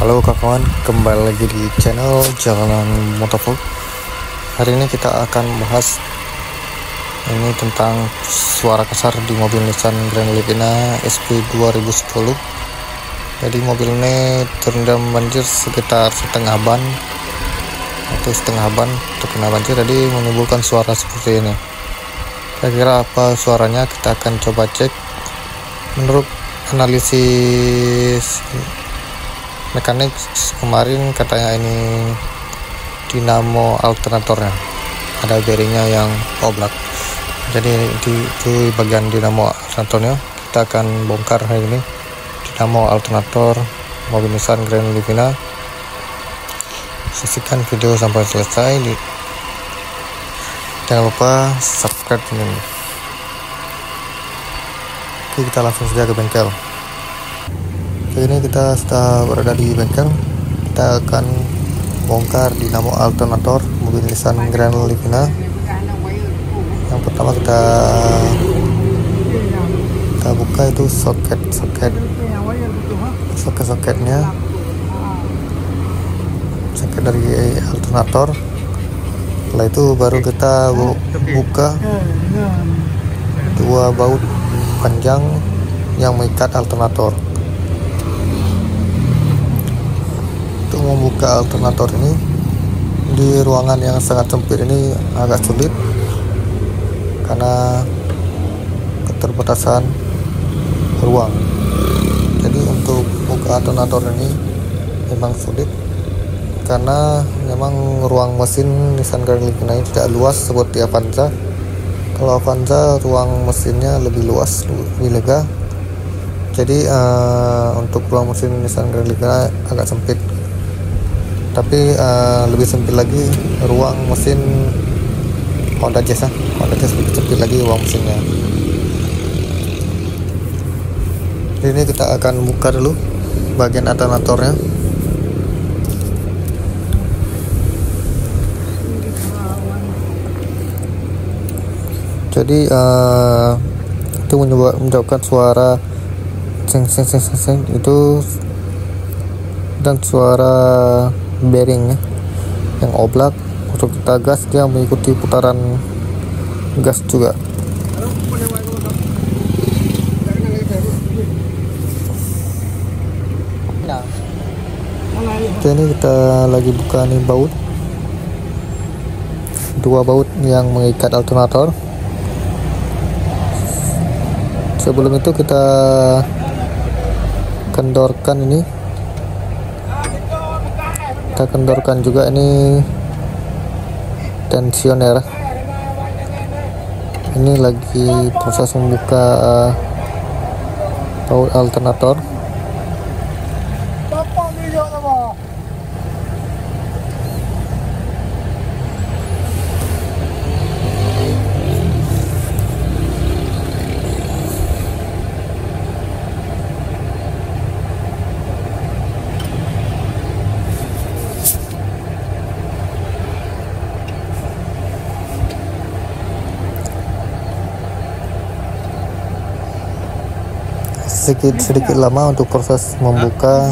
Halo kawan, kembali lagi di channel Jalanan Motovlog. Hari ini kita akan bahas ini tentang suara kasar di mobil Nissan Grand Livina SP 2010. Jadi mobil ini terendam banjir sekitar setengah ban terkena banjir, jadi menimbulkan suara seperti ini. Kira-kira apa suaranya, kita akan coba cek. Menurut analisis mekanik kemarin, katanya ini dinamo alternatornya, ada bearingnya yang oblak. Jadi di bagian dinamo alternatornya kita akan bongkar hari ini, dinamo alternator mobil Nissan Grand Livina. Saksikan video sampai selesai, jangan lupa subscribe ini. Oke, kita langsung saja ke bengkel. Ini kita sudah berada di bengkel. Kita akan bongkar dinamo alternator mobil Nissan Grand Livina. Yang pertama kita buka itu soketnya, soket dari alternator. Setelah itu baru kita buka dua baut panjang yang mengikat alternator. Untuk membuka alternator ini di ruangan yang sangat sempit ini agak sulit karena keterbatasan ruang. Jadi untuk buka alternator ini memang sulit karena memang ruang mesin Nissan Grand Livina ini tidak luas seperti Avanza. Kalau Avanza ruang mesinnya lebih luas, lebih lega. Jadi untuk ruang mesin Nissan Grand Livina agak sempit. Tapi lebih sempit lagi ruang mesin Honda Jazz. Honda Jazz lebih sempit lagi ruang mesinnya. Jadi ini kita akan buka dulu bagian alternatornya. Jadi itu menyebabkan suara seng itu, dan suara bearing yang oblak. Untuk kita gas, dia mengikuti putaran gas juga. Oke, ini kita lagi buka nih dua baut yang mengikat alternator. Sebelum itu kita kendorkan ini. Kita kendorkan juga ini tensioner. Ini lagi proses membuka baut alternator. sedikit lama untuk proses membuka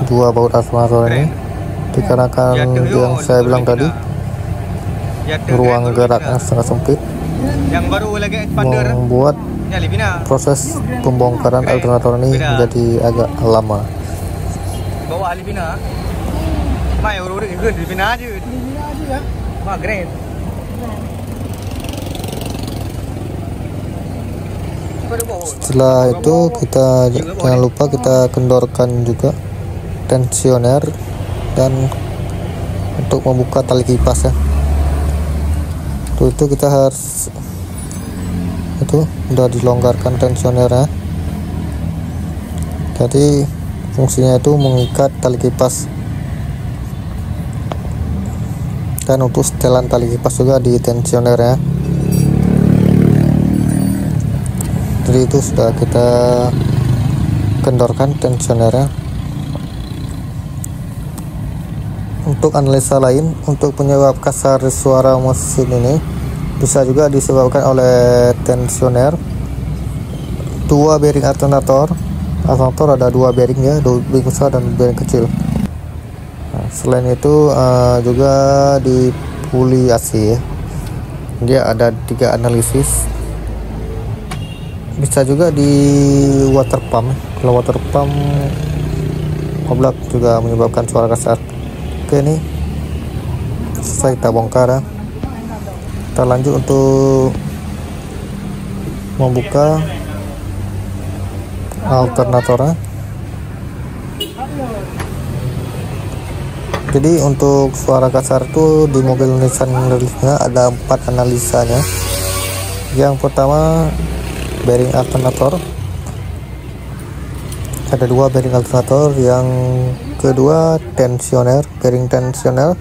dua baut alternator ini, dikarenakan yang saya bilang tadi ruang geraknya sangat sempit, membuat proses pembongkaran alternator ini menjadi agak lama. Setelah itu kita jangan lupa kita kendorkan juga tensioner dan untuk membuka tali kipas ya. Itu kita harus udah dilonggarkan tensionernya. Jadi fungsinya itu mengikat tali kipas, dan untuk setelan tali kipas juga di tensionernya. Jadi itu sudah kita kendorkan tensionernya. Untuk analisa lain, untuk penyebab kasar suara mesin ini bisa juga disebabkan oleh tensioner, dua bearing alternator alternator ada dua bearing ya, bearing besar dan bearing kecil. Nah, selain itu juga di puli AC ya, dia ada 3 analisis. Bisa juga di water pump. Kalau water pump oblak juga menyebabkan suara kasar. Oke, ini selesai kita bongkar ya. Kita lanjut untuk membuka alternatornya. Jadi untuk suara kasar itu di mobil Nissan Leafnya ada 4 analisanya. Yang pertama bearing alternator, ada 2 bearing alternator. Yang kedua tensioner, bearing tensioner.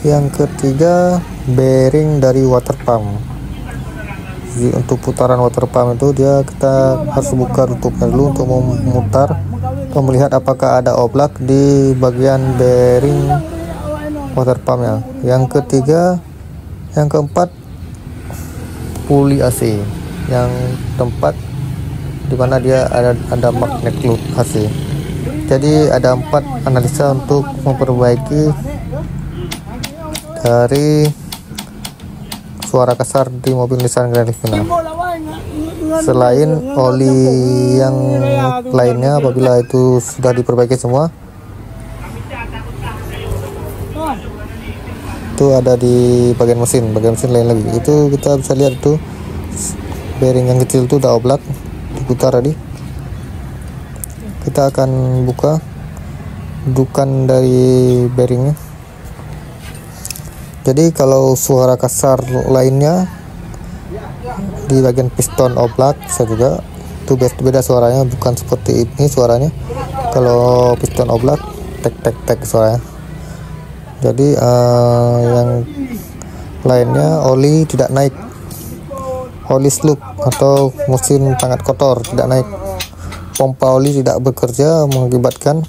Yang ketiga bearing dari water pump. Jadi untuk putaran water pump itu kita harus buka tutupnya dulu untuk memutar atau melihat apakah ada oblak di bagian bearing water pumpnya. Yang keempat puli AC, yang tempat dimana dia ada magnet loop AC. Jadi ada 4 analisa untuk memperbaiki dari suara kasar di mobil Nissan Grand Livina. Selain oli yang lainnya, apabila itu sudah diperbaiki semua, itu ada di bagian mesin lain lagi. Itu kita bisa lihat itu bearing yang kecil itu udah oblak, diputar tadi. Kita akan buka dudukan dari bearingnya. Jadi kalau suara kasar lainnya di bagian piston oblak bisa juga, itu beda suaranya, bukan seperti ini suaranya. Kalau piston oblak tek tek tek suaranya. Jadi yang lainnya oli tidak naik, oli slug atau mesin sangat kotor tidak naik, pompa oli tidak bekerja mengakibatkan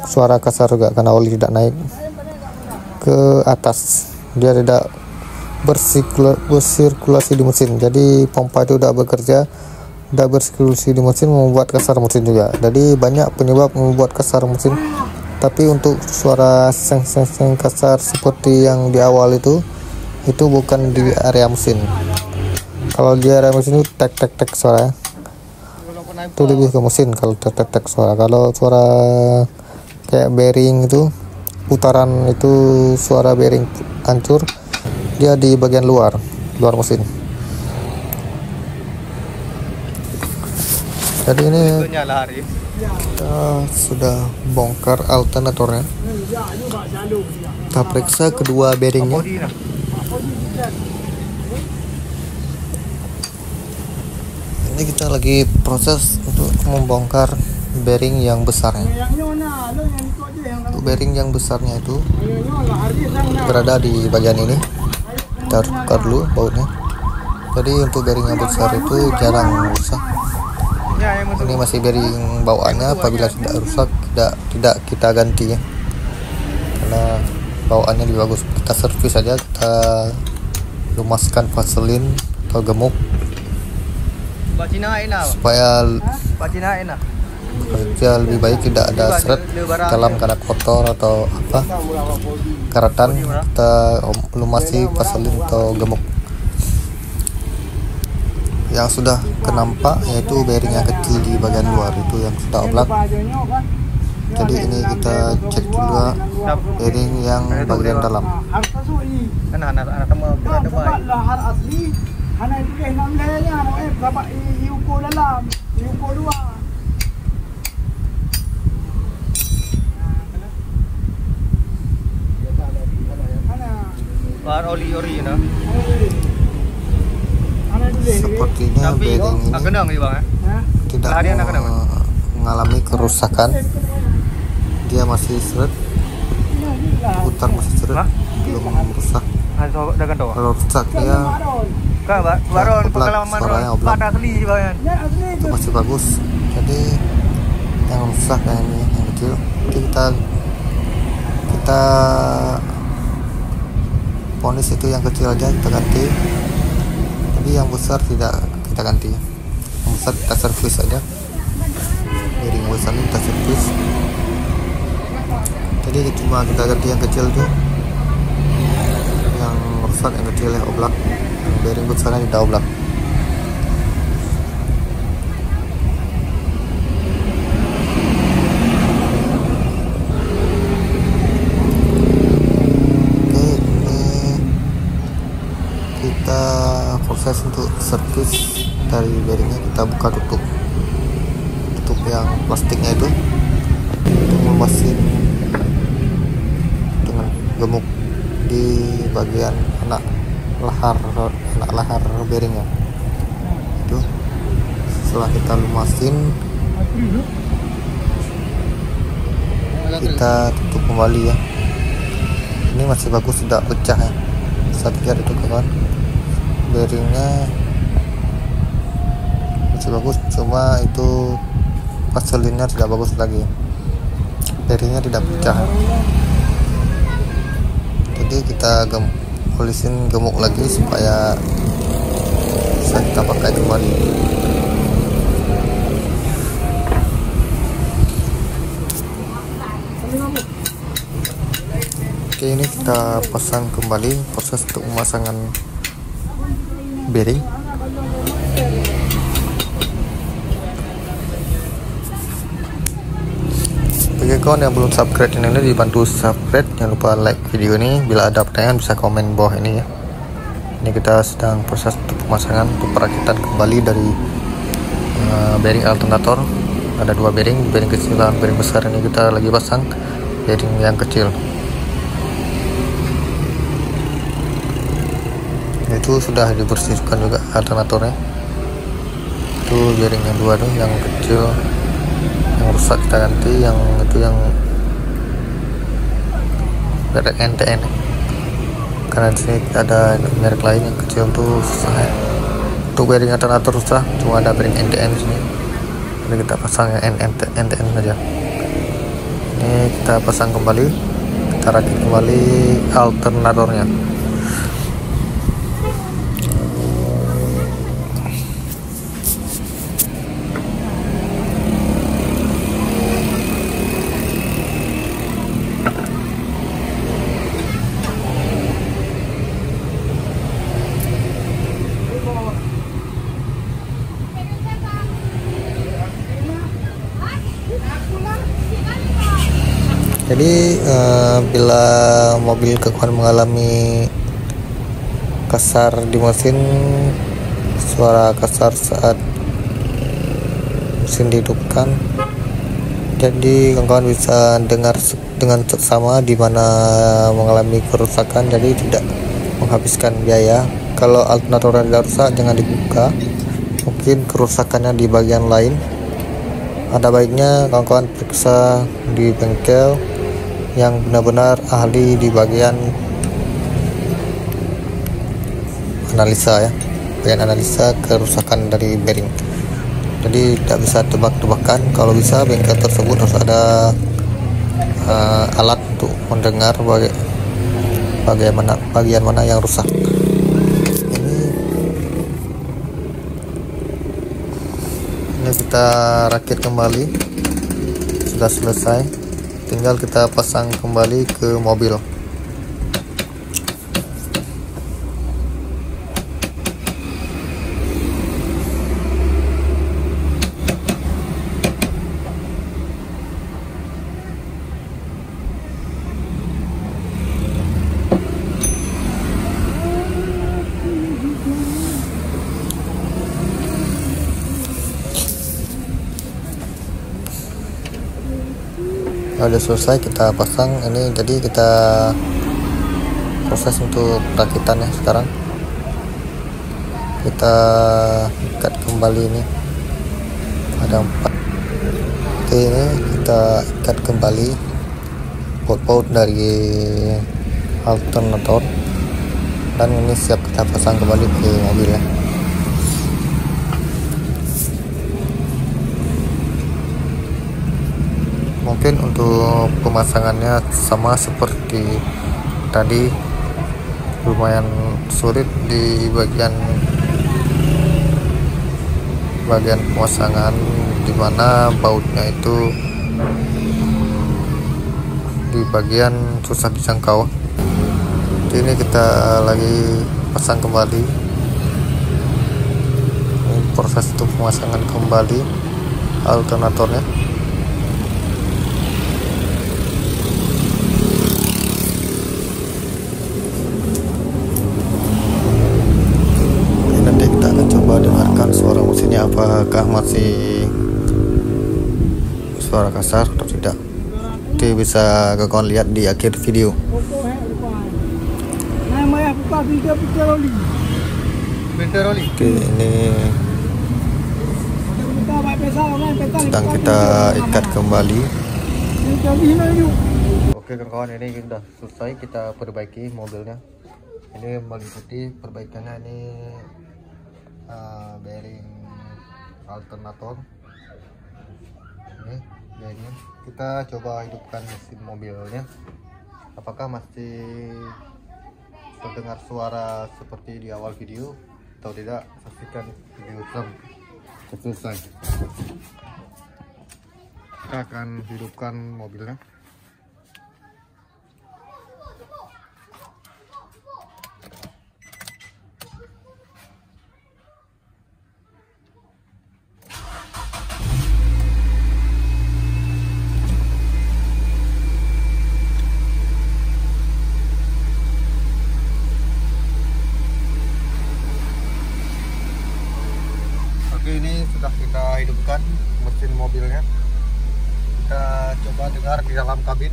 suara kasar juga karena oli tidak naik ke atas, dia tidak bersirkulasi di mesin. Jadi pompa itu tidak bekerja, tidak bersirkulasi di mesin, membuat kasar mesin juga. Jadi banyak penyebab membuat kasar mesin. Tapi untuk suara seng-seng kasar seperti yang di awal itu bukan di area mesin. Kalau di area mesin itu tek tek tek suara, itu lebih ke mesin kalau tek tek tek suara. Kalau suara kayak bearing itu putaran itu suara bearing hancur, dia di bagian luar mesin. Jadi ini kita sudah bongkar alternatornya. Kita periksa kedua bearingnya. Ini kita lagi proses untuk membongkar bearing yang besarnya. Untuk bearing yang besarnya itu berada di bagian ini. Kita buka dulu bautnya. Jadi untuk bearing yang besar itu jarang rusak. Ini masih bearing bawaannya, apabila tidak rusak tidak kita ganti ya, karena bawaannya lebih bagus. Kita servis saja, kita lumaskan vaselin atau gemuk supaya bekerja lebih baik, tidak ada seret dalam karena kotor atau apa karatan. Kita lumasi vaselin atau gemuk. Yang sudah kenampak yaitu bearing yang kecil di bagian luar itu yang sudah oblak. Jadi ini kita cek juga bearing yang bagian dalam. Sepertinya bearing ini tidak mengalami kerusakan, dia masih seret, putar masih seret, belum rusak. Kalau rusak dia suaranya oblak, itu masih bagus. Jadi yang rusak yang ini yang kecil, kita ponis itu yang kecil aja kita ganti. Jadi yang besar tidak kita ganti, yang besar kita servis aja. bearing besar ini kita servis. Jadi cuma kita ganti yang kecil tuh, yang rusak yang kecil ya, oblak. Yang bearing besarnya tidak oblak. Oke, ini kita proses untuk servis dari bearingnya. Kita buka tutup yang plastiknya itu untuk memasin dengan gemuk di bagian anak lahar bearingnya itu. Setelah kita lumasin, kita tutup kembali ya. Ini masih bagus, tidak pecah ya. Saya lihat itu kawan, bearingnya masih bagus, cuma itu selinnya tidak bagus lagi, bearingnya tidak pecah. Jadi kita polisin gemuk lagi supaya bisa kita pakai kembali. Oke, ini kita pasang kembali, proses untuk pemasangan bearing. Bagi kawan yang belum subscribe channel ini, dibantu subscribe. Jangan lupa like video ini. Bila ada pertanyaan bisa komen bawah ini ya. Ini kita sedang proses untuk pemasangan, untuk perakitan kembali dari bearing alternator. Ada dua bearing kecil dan bearing besar. Ini kita lagi pasang bearing yang kecil. Itu sudah dibersihkan juga alternatornya. Itu bearing yang dua tuh, yang kecil yang rusak kita ganti, yang itu yang merek NTN, karena di sini ada merek lain yang kecil tuh susah ya. Untuk bearing alternator susah, cuma ada bearing NTN di sini. Jadi kita pasang yang NTN saja. Ini kita pasang kembali, kita rakit kembali alternatornya. Jadi bila mobil kekuatan mengalami kasar di mesin, suara kasar saat mesin dihidupkan, jadi kawan-kawan bisa dengar dengan seksama di mana mengalami kerusakan, jadi tidak menghabiskan biaya. Kalau alternatornya tidak rusak, jangan dibuka, mungkin kerusakannya di bagian lain. Ada baiknya kawan-kawan periksa di bengkel yang benar-benar ahli di bagian analisa ya, bagian analisa kerusakan dari bearing. Jadi tidak bisa tebak-tebakan. Kalau bisa bengkel tersebut harus ada alat untuk mendengar bagian mana yang rusak. Ini kita rakit kembali, sudah selesai, tinggal kita pasang kembali ke mobil. Udah selesai kita pasang ini, jadi kita proses untuk perakitannya. Sekarang kita ikat kembali, ini ada 4. Oke, ini kita ikat kembali baut-baut dari alternator, dan ini siap kita pasang kembali ke mobil ya. Mungkin untuk pemasangannya sama seperti tadi, lumayan sulit di bagian pemasangan dimana bautnya itu di bagian susah dijangkau. Ini kita lagi pasang kembali. Ini proses untuk pemasangan kembali alternatornya. Nanti kita akan coba dengarkan suara mesinnya, apakah masih suara kasar atau tidak. Nanti bisa kawan lihat di akhir video. Oke, ini sedang kita ikat kembali. Oke kawan, ini sudah selesai kita perbaiki mobilnya. Ini meliputi perbaikannya, ini bearing alternator. Ini bearingnya. Kita coba hidupkan mesin mobilnya, apakah masih terdengar suara seperti di awal video atau tidak. Saksikan video sampai selesai. Kita akan hidupkan mobilnya. Oke, ini sudah kita hidupkan mesin mobilnya. Kita coba dengar di dalam kabin.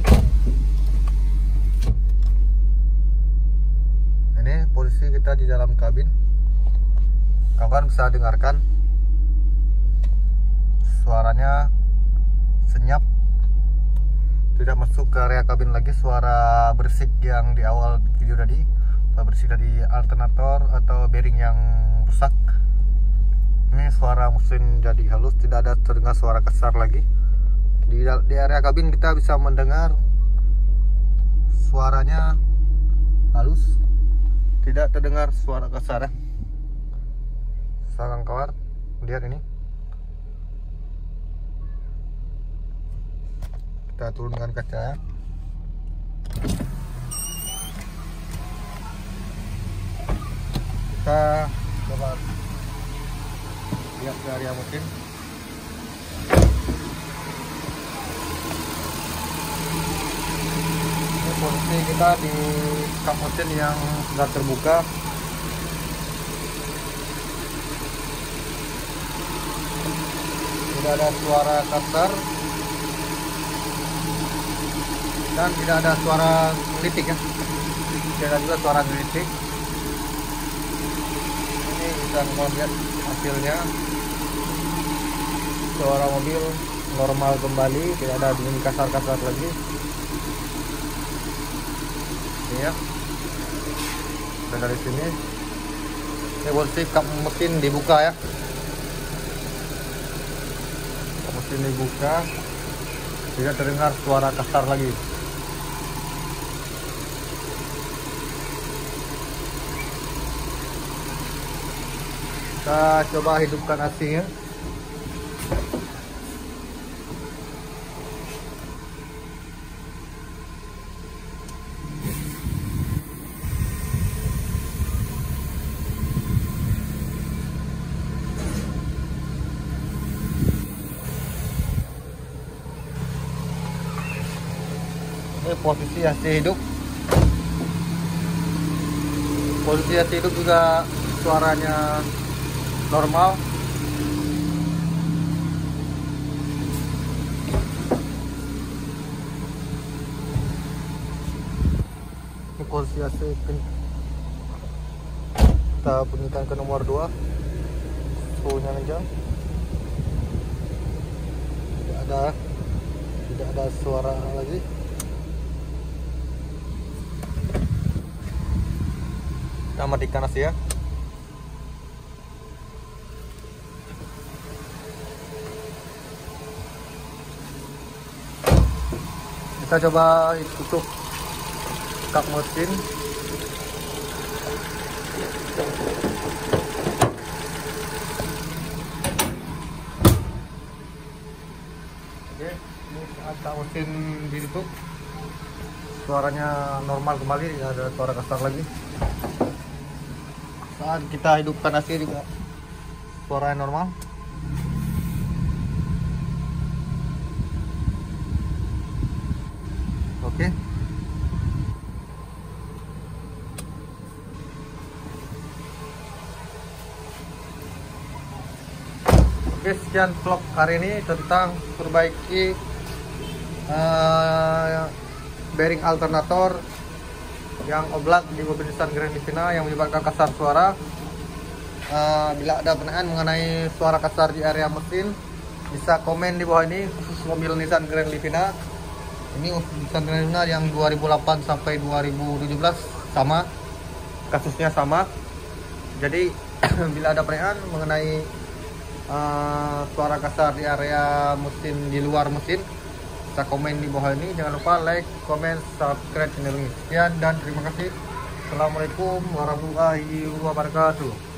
Ini posisi kita di dalam kabin. Kawan bisa dengarkan suaranya senyap, tidak masuk ke area kabin lagi. Suara berisik yang di awal video tadi, suara berisik dari alternator atau bearing yang rusak. Ini suara mesin jadi halus, tidak ada terdengar suara kasar lagi. Di area kabin kita bisa mendengar suaranya halus, tidak terdengar suara kasar ya. Sekarang kawan, lihat ini. Kita turunkan kaca ya. Kita coba lihat ke area mesin. Ini posisi kita di kap mesin yang sudah terbuka. Tidak ada suara kasar dan tidak ada suara gelitik ya. Tidak ada juga suara gelitik. Ini bisa melihat hasilnya. Suara mobil normal kembali, tidak ada bunyi kasar-kasar lagi. Ini ya. Dan dari sini ini posisi kap mesin dibuka ya. Kap mesin dibuka, tidak terdengar suara kasar lagi. Kita coba hidupkan AC-nya. Ini posisi AC hidup. Posisi AC hidup juga suaranya normal. Ini posisi AC. Kita bunyikan ke nomor 2. Suhunya aja. Tidak ada suara lagi. Kita matikan AC ya. Kita coba tutup kap mesin. tak mesin ditutup, suaranya normal kembali, ada suara kasar lagi. Saat kita hidupkan AC juga suaranya normal. Oke. Oke, sekian vlog hari ini tentang perbaiki bearing alternator yang oblak di mobil Nissan Grand Livina yang menyebabkan kasar suara. Bila ada pertanyaan mengenai suara kasar di area mesin, bisa komen di bawah ini, khusus mobil Nissan Grand Livina. Ini Nissan Grand Livina yang 2008 sampai 2017 sama, kasusnya sama. Jadi bila ada pertanyaan mengenai suara kasar di area mesin, di luar mesin, bisa komen di bawah ini. Jangan lupa like, comment, subscribe channel ini. Sekian dan terima kasih. Assalamualaikum warahmatullahi wabarakatuh.